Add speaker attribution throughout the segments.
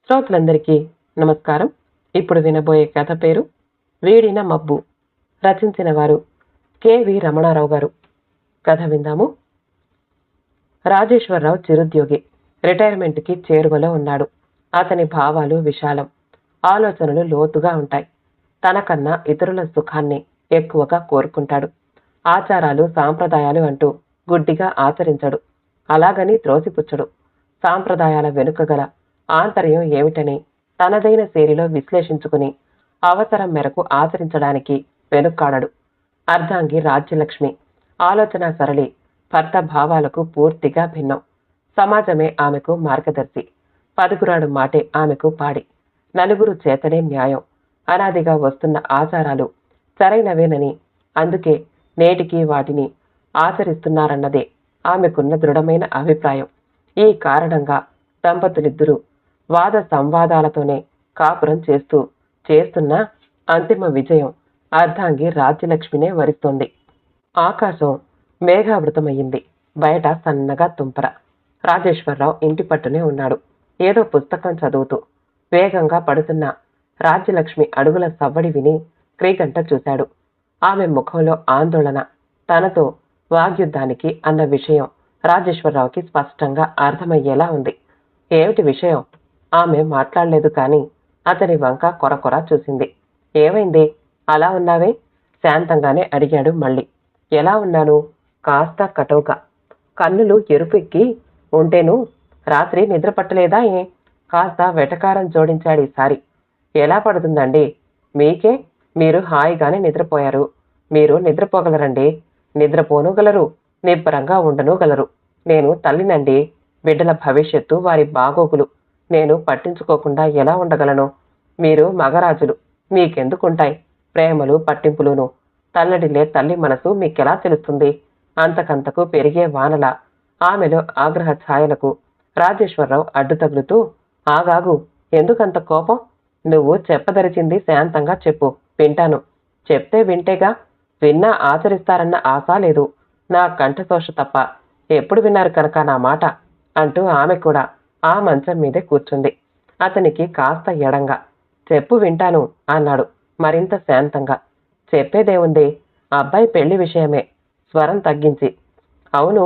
Speaker 1: శ్రోతలందరికీ నమస్కారం. ఇప్పుడు వినబోయే కథ పేరు వీడిన మబ్బు. రచించిన వారు కె.వి. రమణారావు గారు. కథ విందాము. రాజేశ్వరరావు చిరుద్యోగి. రిటైర్మెంట్కి చేరువలో ఉన్నాడు. అతని భావాలు విశాలం, ఆలోచనలు లోతుగా ఉంటాయి. తనకన్నా ఇతరుల సుఖాన్ని ఎక్కువగా కోరుకుంటాడు. ఆచారాలు సాంప్రదాయాలు అంటూ గుడ్డిగా ఆచరించడు. అలాగని త్రోసిపుచ్చడు. సాంప్రదాయాల వెనుక గల ఆంతర్యం ఏమిటని తనదైన శైలిలో విశ్లేషించుకుని అవసరం మేరకు ఆచరించడానికి వెనుక్కాడడు. అర్ధాంగి రాజ్యలక్ష్మి. ఆలోచన సరళి భర్త భావాలకు పూర్తిగా భిన్నం. సమాజమే ఆమెకు మార్గదర్శి. పదుగురాడు మాటే ఆమెకు పాడి. నలుగురు చేతనే న్యాయం. అనాదిగా వస్తున్న ఆచారాలు సరైనవేనని, అందుకే నేటికి వాటిని ఆచరిస్తున్నారన్నదే ఆమెకున్న దృఢమైన అభిప్రాయం. ఈ కారణంగా దంపతులిద్దరూ వాద సంవాదాలతోనే కాపురం చేస్తున్న అంతిమ విజయం అర్ధాంగి రాజ్యలక్ష్మినే వరిస్తోంది. ఆకాశం మేఘావృతమయ్యింది. బయట సన్నగా తుంపర. రాజేశ్వరరావు ఇంటి పట్టునే ఉన్నాడు. ఏదో పుస్తకం చదువుతూ. వేగంగా పడుతున్న రాజ్యలక్ష్మి అడుగుల సవ్వడి విని క్రీగంట చూశాడు. ఆమె ముఖంలో ఆందోళన తనతో వాగ్యుద్ధానికి అన్న విషయం రాజేశ్వరరావుకి స్పష్టంగా అర్థమయ్యేలా ఉంది. ఏమిటి విషయం? ఆమె మాట్లాడలేదు కానీ అతని వంక కొరకొర చూసింది. ఏమైంది? అలా ఉన్నావే? శాంతంగానే అడిగాడు మళ్ళీ. ఎలా ఉన్నాను? కాస్త కటవుగా. కన్నులు ఎరుపెక్కి ఉంటేను రాత్రి నిద్ర పట్టలేదా ఏ? కాస్త వెటకారం జోడించాడు ఈసారి. ఎలా పడుతుందండి మీకే? మీరు హాయిగానే నిద్రపోయారు. మీరు నిద్రపోగలరండి. నిద్రపోనుగలరు, నిబ్బరంగా ఉండనుగలరు. నేను తల్లినండి. బిడ్డల భవిష్యత్తు, వారి బాగోగులు నేను పట్టించుకోకుండా ఎలా ఉండగలను? మీరు మగరాజులు. మీకెందుకుంటాయి ప్రేమలు పట్టింపులును? తల్లడిల్లే తల్లి మనసు మీకెలా తెలుస్తుంది? అంతకంతకు పెరిగే వానల ఆమెలో ఆగ్రహ ఛాయలకు రాజేశ్వరరావు అడ్డు తగులుతూ, ఆగాగు, ఎందుకంత కోపం? నువ్వు చెప్పదరిచింది శాంతంగా చెప్పు, వింటాను. చెప్తే వింటేగా. విన్నా ఆచరిస్తారన్న ఆశ లేదు. నా కంఠశోష తప్ప ఎప్పుడు విన్నారు కనుక నా మాట అంటూ ఆమె కూడా ఆ మంచం మీదే కూర్చుంది. అతనికి కాస్త ఎడంగా. చెప్పు, వింటాను అన్నాడు మరింత శాంతంగా. చెప్పేదేముంది? అబ్బాయి పెళ్లి విషయమే. స్వరం తగ్గించి. అవును,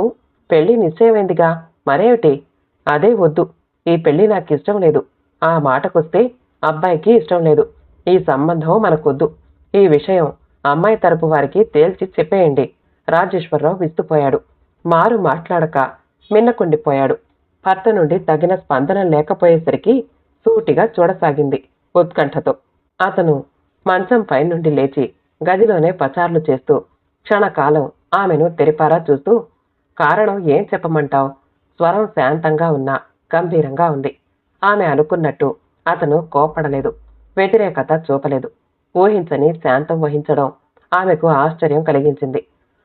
Speaker 1: పెళ్లి నిశ్చయమైందిగా. మరేమిటి? అదే వద్దు. ఈ పెళ్లి నాకు ఇష్టం లేదు. ఆ మాటకొస్తే అబ్బాయికి ఇష్టం లేదు. ఈ సంబంధం మనకొద్దు. ఈ విషయం అమ్మాయి తరపు వారికి తేల్చి చెప్పేయండి. రాజేశ్వరరావు విస్తుపోయాడు. మారు మాట్లాడక మిన్నకుండిపోయాడు. భర్త నుండి తగిన స్పందన లేకపోయేసరికి సూటిగా చూడసాగింది ఉత్కంఠతో. అతను మంచంపై నుండి లేచి గదిలోనే పచార్లు చేస్తూ క్షణకాలం ఆమెను తెరిపారా చూస్తూ, కారణం ఏం చెప్పమంటావు? స్వరం శాంతంగా ఉన్నా గంభీరంగా ఉంది. ఆమె అనుకున్నట్టు అతను కోపడలేదు, వ్యతిరేకత చూపలేదు. ఊహించని శాంతం వహించడం ఆమెకు ఆశ్చర్యం కలిగించింది.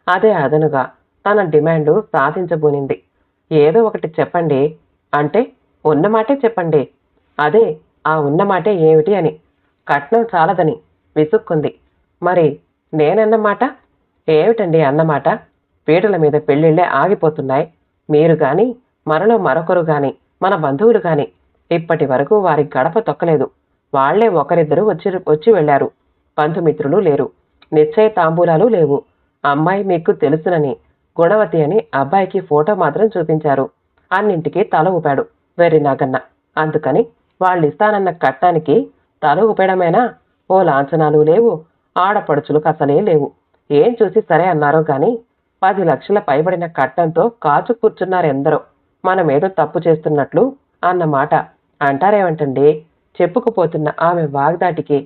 Speaker 1: అదే అదనుగా తన డిమాండు సాధించబూనింది. ఏదో ఒకటి చెప్పండి. అంటే ఉన్నమాటే చెప్పండి. అదే, ఆ ఉన్నమాటే ఏమిటి అని. కట్నం చాలదని విసుక్కుంది. మరి నేనన్నమాట ఏమిటండి? అన్నమాట పీటల మీద పెళ్ళిళ్ళే ఆగిపోతున్నాయి. మీరు గాని, మనలో మరొకరు గాని, మన బంధువులు గాని ఇప్పటి వరకు వారి గడప తొక్కలేదు. వాళ్లే ఒకరిద్దరు వచ్చి వెళ్లారు. బంధుమిత్రులు లేరు. నిశ్చయ తాంబూలాలు లేవు. అమ్మాయి మీకు తెలుసునని, గుణవతి అని అబ్బాయికి ఫోటో మాత్రం చూపించారు. అన్నింటికీ తల ఊపాడు వెర్రి నాగన్న. అందుకని వాళ్ళిస్తానన్న కట్నానికి తల ఊపేయడమేనా? ఓ లాంఛనాలు లేవు. ఆడపడుచులకు అసలే లేవు. ఏం చూసి సరే అన్నారో గాని 10 లక్షల పైబడిన కట్నంతో కాచు కూర్చున్నారెందరో. మనమేదో తప్పు చేస్తున్నట్లు అన్నమాట అంటారేమంటండి? చెప్పుకుపోతున్న ఆమె వాగ్దాటికి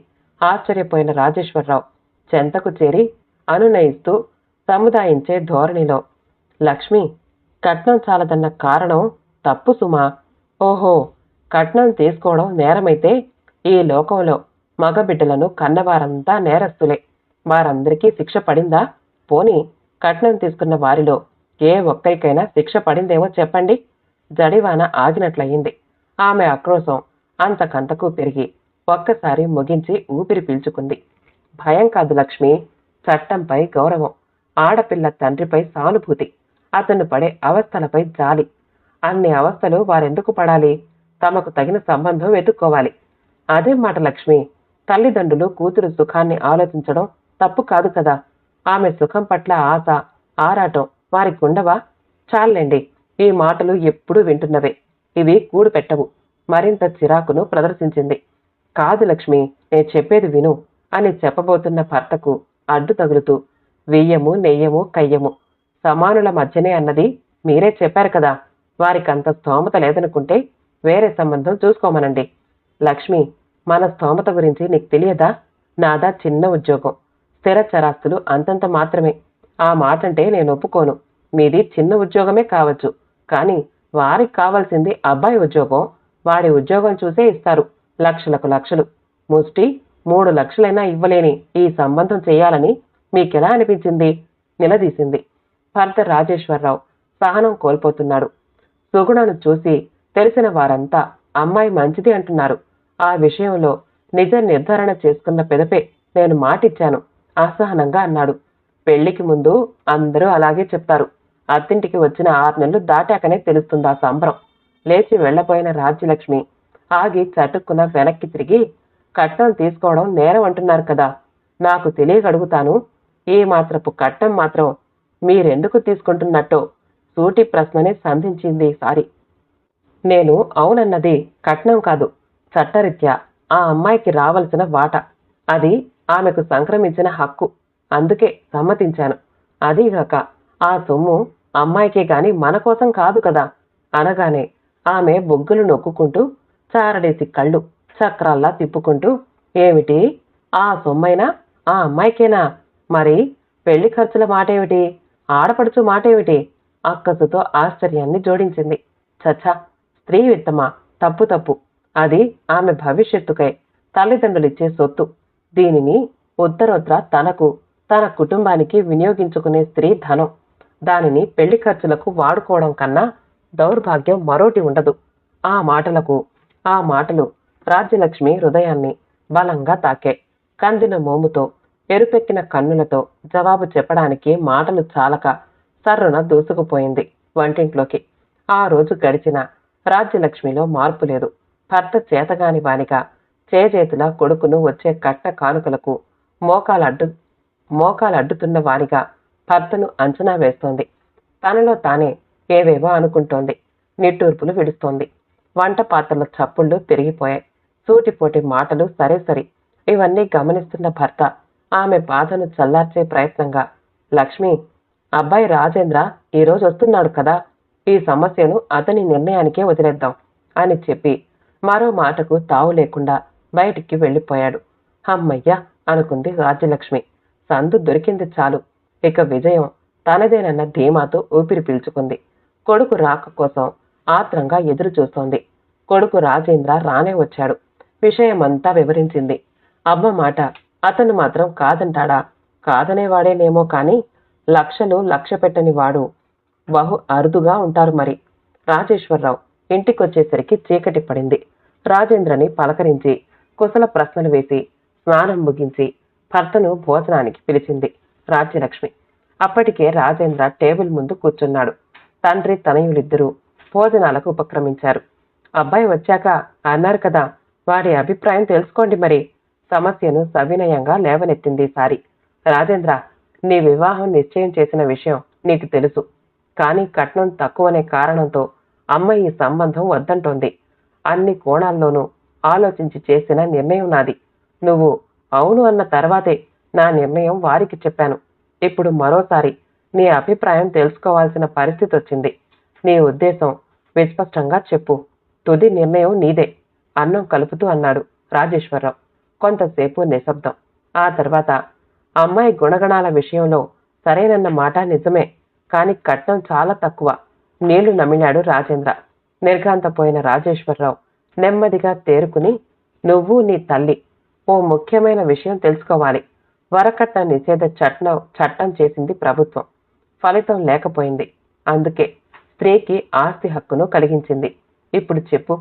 Speaker 1: ఆశ్చర్యపోయిన రాజేశ్వరరావు చెంతకు చేరి అనునయిస్తూ సముదాయించే ధోరణిలో, లక్ష్మి, కట్నం చాలదన్న కారణం తప్పు సుమా. ఓహో, కట్నం తీసుకోవడం నేరమైతే ఈ లోకంలో మగబిడ్డలను కన్నవారంతా నేరస్తులే. వారందరికీ శిక్ష పడిందా? పోనీ కట్నం తీసుకున్న వారిలో ఏ ఒక్కరికైనా శిక్ష పడిందేమో చెప్పండి. జడివాన ఆగినట్లయింది. ఆమె ఆక్రోశం అంతకంతకు పెరిగి ఒక్కసారి ముగించి ఊపిరి పీల్చుకుంది. భయం కాదు లక్ష్మి, చట్టంపై గౌరవం. ఆడపిల్ల తండ్రిపై సానుభూతి. అతను పడే అవస్థలపై జాలి. అన్ని అవస్థలు వారెందుకు పడాలి? తమకు తగిన సంబంధం వెతుక్కోవాలి. అదే మాట లక్ష్మి, తల్లిదండ్రులు కూతురు సుఖాన్ని ఆలోచించడం తప్పు కాదు కదా. ఆమె సుఖం పట్ల ఆశ, ఆరాటం వారికి ఉండవా? చాలండి, ఈ మాటలు ఎప్పుడూ వింటున్నవే. ఇవి కూడు పెట్టవు. మరింత చిరాకును ప్రదర్శించింది. కాదు లక్ష్మి, నేను చెప్పేది విను అని చెప్పబోతున్న భర్తకు అడ్డు తగులుతూ, వెయ్యము నెయ్యము కయ్యము సమానుల మధ్యనే అన్నది మీరే చెప్పారు కదా. వారికంత స్తోమత లేదనుకుంటే వేరే సంబంధం చూసుకోమనండి. లక్ష్మి, మన స్తోమత గురించి నీకు తెలియదా? నాదా చిన్న ఉద్యోగం, స్థిర చరాస్తులు అంతంత మాత్రమే. ఆ మాటంటే నేను ఒప్పుకోను. మీది చిన్న ఉద్యోగమే కావచ్చు, కానీ వారికి కావాల్సింది అబ్బాయి ఉద్యోగం. వాడి ఉద్యోగం చూసే ఇస్తారు లక్షలకు లక్షలు. ముష్టి 3 లక్షలైనా ఇవ్వలేని ఈ సంబంధం చేయాలని మీకెలా అనిపించింది? నిలదీసింది. భర్త రాజేశ్వరరావు సహనం కోల్పోతున్నాడు. సుగుణను చూసి తెలిసిన వారంతా అమ్మాయి మంచిది అంటున్నారు. ఆ విషయంలో నిజ నిర్ధారణ చేసుకున్న పెదపే నేను మాటిచ్చాను అసహనంగా అన్నాడు. పెళ్లికి ముందు అందరూ అలాగే చెప్తారు. అత్తింటికి వచ్చిన 6 నెలలు దాటాకనే తెలుస్తుంది ఆ సంబరం. లేచి వెళ్లబోయిన రాజ్యలక్ష్మి ఆగి చటుక్కున వెనక్కి తిరిగి, కట్నం తీసుకోవడం నేరం అంటున్నారు కదా. నాకు తెలియగడుగుతాను, ఏ మాత్రపు కట్నం మాత్రం మీరెందుకు తీసుకుంటున్నట్టో సూటి ప్రశ్ననే సంధించింది సారి. నేను అవునన్నది కట్నం కాదు, చట్టరీత్యా ఆ అమ్మాయికి రావలసిన వాటా. అది ఆమెకు సంక్రమించిన హక్కు. అందుకే సమ్మతించాను. అదీగాక ఆ సొమ్ము అమ్మాయికే గాని మన కోసం కాదు కదా అనగానే ఆమె బొగ్గులు నొక్కుంటూ చారడేసి కళ్ళు చక్రాల్లా తిప్పుకుంటూ, ఏమిటి ఆ సొమ్మైనా ఆ అమ్మాయికేనా? మరి పెళ్లి ఖర్చుల మాటేమిటి? ఆడపడుచు మాటేమిటి? అక్కసుతో ఆశ్చర్యాన్ని జోడించింది. చచ్చా, స్త్రీ విత్తమా? తప్పు తప్పు. అది ఆమె భవిష్యత్తుకై తల్లిదండ్రులిచ్చే సొత్తు. దీనిని ఉత్తరోత్తర తనకు తన కుటుంబానికి వినియోగించుకునే స్త్రీ ధనం. దానిని పెళ్లి ఖర్చులకు వాడుకోవడం కన్నా దౌర్భాగ్యం మరోటి ఉండదు. ఆ మాటలు రాజ్యలక్ష్మి హృదయాన్ని బలంగా తాకాయి. కందిన మోముతో ఎరుపెక్కిన కన్నులతో జవాబు చెప్పడానికి మాటలు చాలక సర్రున దూసుకుపోయింది వంటింట్లోకి. ఆ రోజు గడిచిన రాజ్యలక్ష్మిలో మార్పు లేదు. భర్త చేతగాని వానిగా చేజేతుల కొడుకును వచ్చే కట్న కానుకలకు మోకాలడ్డుతున్న వానిగా భర్తను అంచనా వేస్తోంది. తనలో తానే ఏవేవో అనుకుంటోంది. నిట్టూర్పులు విడుస్తోంది. వంట పాత్రల చప్పుళ్ళు పెరిగిపోయాయి. సూటిపోటి మాటలు సరే సరి. ఇవన్నీ గమనిస్తున్న భర్త ఆమె బాధను చల్లార్చే ప్రయత్నంగా, లక్ష్మి, అబ్బాయి రాజేంద్ర ఈరోజు వస్తున్నాడు కదా, ఈ సమస్యను అతని నిర్ణయానికే వదిలేద్దాం అని చెప్పి మరో మాటకు తావు లేకుండా బయటికి వెళ్ళిపోయాడు. హమ్మయ్య అనుకుంది రాజ్యలక్ష్మి. సందు దొరికింది చాలు. ఇక విజయం తనదేనన్న ధీమాతో ఊపిరి పీల్చుకుంది. కొడుకు రాక కోసం ఆత్రంగా ఎదురు చూస్తోంది. కొడుకు రాజేంద్ర రానే వచ్చాడు. విషయమంతా వివరించింది. అమ్మ మాట అతను మాత్రం కాదంటాడా? కాదనేవాడేనేమో కాని లక్షలు లక్ష్య పెట్టని వాడు బహు అరుదుగా ఉంటారు మరి. రాజేశ్వరరావు ఇంటికొచ్చేసరికి చీకటి పడింది. రాజేంద్రని పలకరించి కుశల ప్రశ్నలు వేసి స్నానం ముగించి భర్తను భోజనానికి పిలిచింది రాజ్యలక్ష్మి. అప్పటికే రాజేంద్ర టేబుల్ ముందు కూర్చున్నాడు. తండ్రి తనయులిద్దరూ భోజనాలకు ఉపక్రమించారు. అబ్బాయి వచ్చాక అన్నారు కదా, వాడి అభిప్రాయం తెలుసుకోండి మరి. సమస్యను సవినయంగా లేవనెత్తింది సారి. రాజేంద్ర, నీ వివాహం నిశ్చయం చేసిన విషయం నీకు తెలుసు. కానీ కట్నం తక్కువనే కారణంతో అమ్మ ఈ సంబంధం వద్దంటోంది. అన్ని కోణాల్లోనూ ఆలోచించి చేసిన నిర్ణయం నాది. నువ్వు అవును అన్న తర్వాతే నా నిర్ణయం వారికి చెప్పాను. ఇప్పుడు మరోసారి నీ అభిప్రాయం తెలుసుకోవాల్సిన పరిస్థితి వచ్చింది. నీ ఉద్దేశం విస్పష్టంగా చెప్పు. తుది నిర్ణయం నీదే అన్నం కలుపుతూ అన్నాడు రాజేశ్వరరావు. కొంతసేపు నిశ్శబ్దం. ఆ తర్వాత, అమ్మాయి గుణగణాల విషయంలో సరేనన్న మాట నిజమే, కాని కట్నం చాలా తక్కువ. నీళ్లు నమిలాడు రాజేంద్ర. నిర్ఘాంతపోయిన రాజేశ్వరరావు నెమ్మదిగా తేరుకుని, నువ్వు నీ తల్లి ఓ ముఖ్యమైన విషయం తెలుసుకోవాలి. వరకట్న నిషేధ చట్టం చేసింది ప్రభుత్వం. ఫలితం లేకపోయింది. అందుకే స్త్రీకి ఆస్తి హక్కును కలిగించింది. ఇప్పుడు చెప్పు.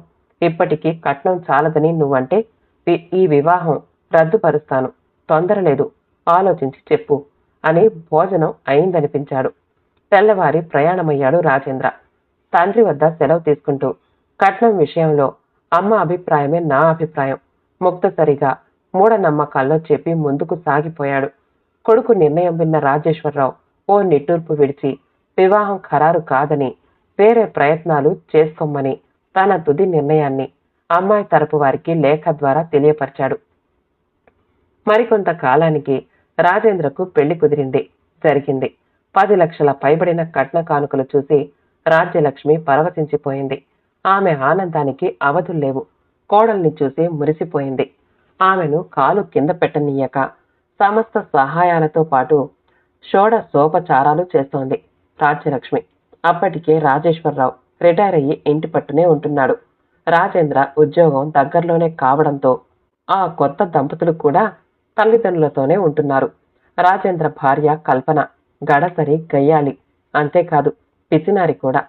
Speaker 1: ఇప్పటికీ కట్నం చాలదని నువ్వంటే ఈ వివాహం రద్దుపరుస్తాను. తొందర లేదు, ఆలోచించి చెప్పు అని భోజనం అయిందనిపించాడు. తెల్లవారి ప్రయాణమయ్యాడు రాజేంద్ర. తండ్రి వద్ద సెలవు తీసుకుంటూ కట్నం విషయంలో అమ్మ అభిప్రాయమే నా అభిప్రాయం. ముక్తసరిగా మూఢనమ్మకాల్లో చెప్పి ముందుకు సాగిపోయాడు. కొడుకు నిర్ణయం విన్న రాజేశ్వరరావు ఓ నిట్టూర్పు విడిచి వివాహం ఖరారు కాదని, వేరే ప్రయత్నాలు చేసుకోమని తన తుది నిర్ణయాన్ని అమ్మాయి తరపు వారికి లేఖ ద్వారా తెలియపరిచాడు. మరికొంత కాలానికి రాజేంద్రకు పెళ్లి జరిగింది. 10 లక్షల పైబడిన కట్న కానుకలు చూసి రాజ్యలక్ష్మి పరవశించిపోయింది. ఆమె ఆనందానికి అవధుల్లేవు. కోడల్ని చూసి మురిసిపోయింది. ఆమెను కాలు కింద పెట్టనీయక సమస్త సహాయాలతో పాటు షోడశోపచారాలు చేస్తోంది రాజ్యలక్ష్మి. అప్పటికే రాజేశ్వరరావు రిటైర్ అయ్యి ఇంటి పట్టునే ఉంటున్నాడు. రాజేంద్ర ఉద్యోగం దగ్గరలోనే కావడంతో ఆ కొత్త దంపతులు కూడా తల్లిదండ్రులతోనే ఉంటున్నారు. రాజేంద్ర భార్య కల్పన గడసరి గయ్యాలి, అంతేకాదు పిసినారి కూడా.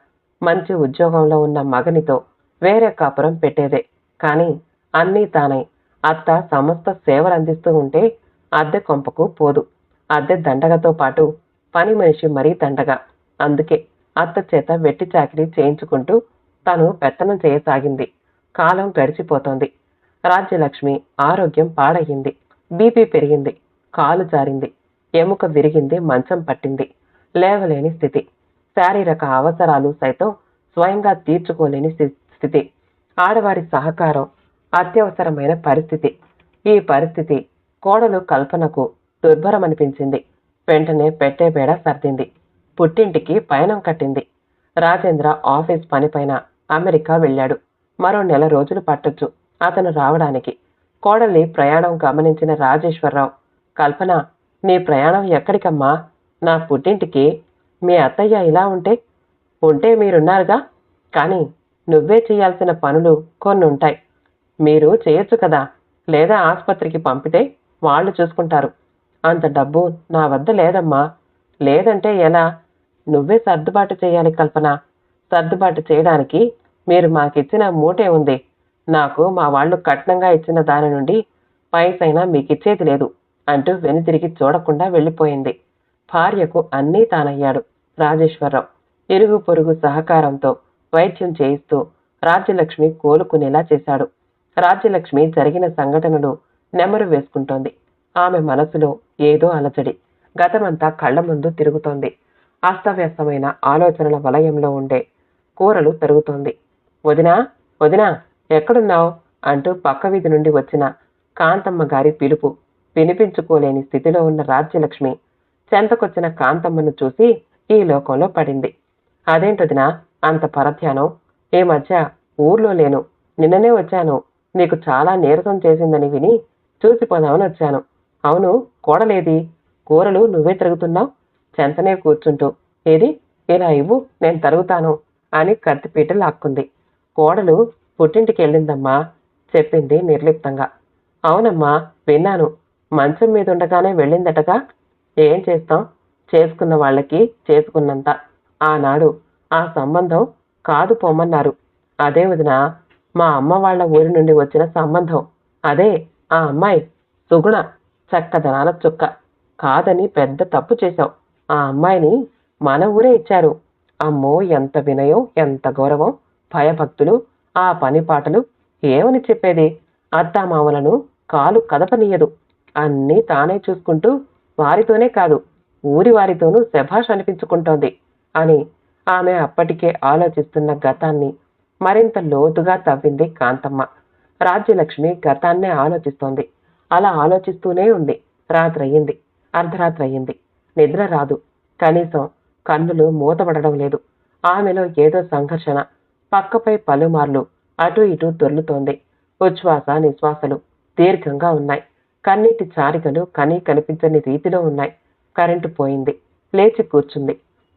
Speaker 1: మంచి ఉద్యోగంలో ఉన్న మగనితో వేరే కాపురం పెట్టేదే. కానీ అన్నీ తానై అత్త సమస్త సేవలందిస్తూ ఉంటే అద్దె కొంపకు పోదు. అద్దె దండగతో పాటు పని మనిషి మరీ దండగా. అందుకే అత్త చేత వెట్టి చాకిరీ చేయించుకుంటూ తను పెత్తనం చేయసాగింది. కాలం గడిచిపోతోంది. రాజ్యలక్ష్మి ఆరోగ్యం పాడయింది. బీపీ పెరిగింది. కాలు జారింది. ఎముక విరిగింది. మంచం పట్టింది. లేవలేని స్థితి. శారీరక అవసరాలు సైతం స్వయంగా తీర్చుకోలేని స్థితి. ఆడవారి సహకారం అత్యవసరమైన పరిస్థితి. ఈ పరిస్థితి కోడలు కల్పనకు దుర్భరమనిపించింది. వెంటనే పెట్టేబేడ సర్దింది. పుట్టింటికి పయనం కట్టింది. రాజేంద్ర ఆఫీస్ పనిపైన అమెరికా వెళ్ళాడు. మరో 1 నెల రోజులు పట్టొచ్చు అతను రావడానికి. కోడలి ప్రయాణం గమనించిన రాజేశ్వరరావు, కల్పన, నీ ప్రయాణం ఎక్కడికమ్మా? నా పుట్టింటికి. మీ అత్తయ్య ఇలా ఉంటే మీరున్నారుగా. కానీ నువ్వే చేయాల్సిన పనులు కొన్ని ఉంటాయి. మీరు చేయొచ్చు కదా, లేదా ఆసుపత్రికి పంపితే వాళ్ళు చూసుకుంటారు. అంత డబ్బు నా వద్ద లేదమ్మా. లేదంటే ఎలా? నువ్వే సర్దుబాటు చేయాలి కల్పన. సర్దుబాటు చేయడానికి మీరు మాకిచ్చిన మూటే ఉంది. నాకు మా వాళ్ళు కట్నంగా ఇచ్చిన దాని నుండి పైసైనా మీకిచ్చేది లేదు అంటూ వెనుతిరిగి చూడకుండా వెళ్ళిపోయింది. భార్యకు అన్నీ తానయ్యాడు రాజేశ్వరరావు. ఇరుగు పొరుగు సహకారంతో వైద్యం చేయిస్తూ రాజ్యలక్ష్మి కోలుకునేలా చేశాడు. రాజ్యలక్ష్మి జరిగిన సంఘటనలు నెమరు వేసుకుంటోంది. ఆమె మనసులో ఏదో అలజడి గతమంతా కళ్ల ముందు తిరుగుతోంది. అస్తవ్యస్తమైన ఆలోచనల వలయంలో ఉండే కూరలు తరుగుతోంది. వదినా, వదినా, ఎక్కడున్నావు అంటూ పక్క వీధి నుండి వచ్చిన కాంతమ్మ గారి పిలుపు వినిపించుకోలేని స్థితిలో ఉన్న రాజ్యలక్ష్మి చెంతకొచ్చిన కాంతమ్మను చూసి ఈ లోకంలో పడింది. అదేంటొదినా అంత పరధ్యానం? ఈ మధ్య ఊర్లో లేను. నిన్ననే వచ్చాను. నీకు చాలా నీరసం చేసిందని విని చూసిపోదామని వచ్చాను. అవును, కోడలేది? కూరలు నువ్వే తిరుగుతున్నావు చెంతనే కూర్చుంటూ. ఏది, ఇలా ఇవ్వు, నేను తరుగుతాను అని కత్తిపీట లాక్కుంది. కోడలు పుట్టింటికి వెళ్ళిందమ్మా, చెప్పింది నిర్లిప్తంగా. అవునమ్మా, విన్నాను. మంచం మీదుండగానే వెళ్ళిందటగా. ఏం చేస్తాం, చేసుకున్న వాళ్ళకి చేసుకున్నంత. ఆనాడు ఆ సంబంధం కాదు పొమ్మన్నారు. అదే వదినా, మా అమ్మ వాళ్ళ ఊరి నుండి వచ్చిన సంబంధం. అదే ఆ అమ్మాయి సుగుణ, చక్కదనాల చుక్క. కాదని పెద్ద తప్పు చేశావు. ఆ అమ్మాయిని మన ఊరే ఇచ్చారు. అమ్మో, ఎంత వినయం, ఎంత గౌరవం, భయభక్తులు, ఆ పని పాటలు. ఏమని చెప్పేది? అత్తామామలను కాలు కదపనీయదు. అన్నీ తానే చూసుకుంటూ వారితోనే కాదు ఊరి వారితోనూ శభాష్ అనిపించుకుంటోంది అని ఆమె అప్పటికే ఆలోచిస్తున్న గతాన్ని మరింత లోతుగా తవ్వింది కాంతమ్మ. రాజ్యలక్ష్మి గతాన్నే ఆలోచిస్తోంది. అలా ఆలోచిస్తూనే ఉంది. రాత్రయ్యింది. అర్ధరాత్రయ్యింది. నిద్ర రాదు. కనీసం కన్నులు మూతపడడం లేదు. ఆమెలో ఏదో సంఘర్షణ పక్కపై పలుమార్లు అటూ ఇటూ దొర్లుతోంది. ఉచ్ఛ్వాస నిశ్వాసలు దీర్ఘంగా ఉన్నాయి. కన్నీటి చారికలు కనీ కనిపించని రీతిలో ఉన్నాయి. కరెంటు పోయింది. లేచి కూర్చుంది.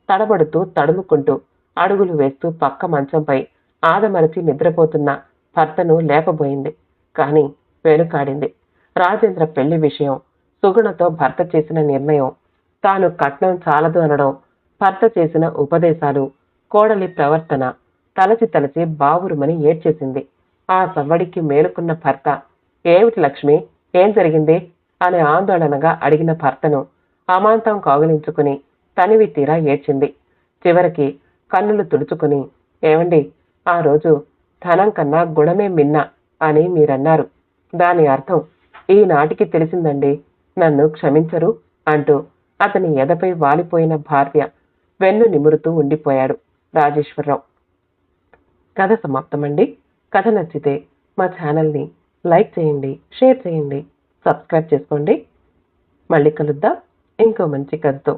Speaker 1: తడబడుతూ తడుముకుంటూ అడుగులు వేస్తూ పక్క మంచంపై ఆదమరచి నిద్రపోతున్న భర్తను లేపబోయింది. కాని వెనుకాడింది. రాజేంద్ర పెళ్లి విషయం, సుగుణతో భర్త చేసిన నిర్ణయం, తాను కట్నం చాలదు అనడం, భర్త చేసిన ఉపదేశాలు, కోడలి ప్రవర్తన తలచి తలచి బావురుమని ఏడ్చేసింది. ఆ సవ్వడికి మేలుకున్న భర్త, ఏమిటి లక్ష్మి, ఏం జరిగింది అని ఆందోళనగా అడిగిన భర్తను అమాంతం కౌగిలించుకుని తనివి తీరా ఏడ్చింది. చివరికి కన్నులు తుడుచుకుని, ఏమండి, ఆ రోజు ధనం కన్నా గుణమే మిన్న అని మీరన్నారు. దాని అర్థం ఈనాటికి తెలిసిందండి. నన్ను క్షమించరు అంటూ అతని ఎదపై వాలిపోయిన భార్య వెన్ను నిమురుతూ ఉండిపోయాడు రాజేశ్వరరావు. కథ సమాప్తమండి. కథ నచ్చితే మా ఛానల్ని లైక్ చేయండి, షేర్ చేయండి, సబ్స్క్రైబ్ చేసుకోండి. మళ్ళీ కలుద్దాం ఇంకో మంచి కథతో.